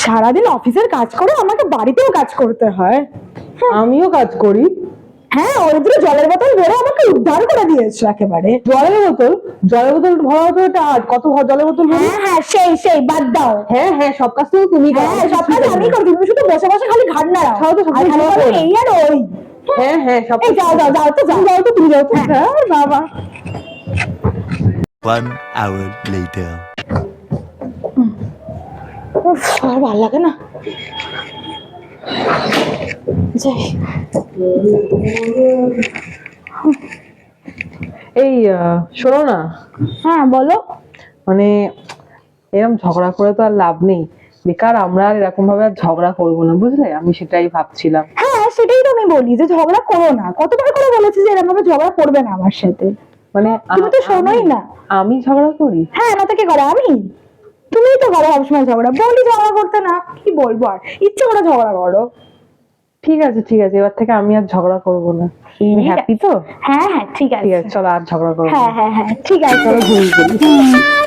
সারাদিন অফিসের কাজ করে আমাকে বাড়িতেও কাজ করতে হয়। আমিও কাজ করি। হ্যাঁ, ওই দুটো জলের বোতল ভরে আমাকে উদ্ধার করে দিয়েছো একেবারে। জলের বোতল ভরা তো এটা আর কত জলের বোতল ভরি। হ্যাঁ হ্যাঁ, সেই বাদ দাও। হ্যাঁ হ্যাঁ, সব কাজ তো তুমি করো। হ্যাঁ, সব কাজ আমি করি, তুমি শুধু বসে বসে খালি ঘাড় নাড়াও। খাও তো সব আর কাজ খালি করো। বলো এই আর ওই। হ্যাঁ হ্যাঁ, সব এই যাও যাও যাও তো যাও। তুমি যাও তো। হ্যাঁ বাবা। 1 hour later. উফ, আর ভালো লাগে না। যাই। এই শোনো না, হ্যাঁ বলো। মানে এরকম ঝগড়া করে তো আর লাভ নেই, বেকার আমরা আর এরকম ভাবে আর ঝগড়া করবো না, বুঝলে? আমি সেটাই ভাবছিলাম। হ্যাঁ, সেটাই তো আমি বলি যে ঝগড়া করো না। কতবার করে বলেছি যে এরকম ভাবে ঝগড়া করবে না আমার সাথে। মানে তুমি তো শোনোই না। আমি ঝগড়া করি? হ্যাঁ, না তো কে করে? আমি। তুমিই তো করো সবসময় ঝগড়া। বলি ঝগড়া করতে না, কি বলবো আর, ইচ্ছে করে ঝগড়া করো। ঠিক আছে ঠিক আছে, এবার থেকে আমি আর ঝগড়া করবো না। তুমি হ্যাপি তো? হ্যাঁ হ্যাঁ, ঠিক আছে। ঠিক আছে, চলো আর ঝগড়া করবো না। হ্যাঁ হ্যাঁ হ্যাঁ, ঠিক আছে। চলো ঘুরে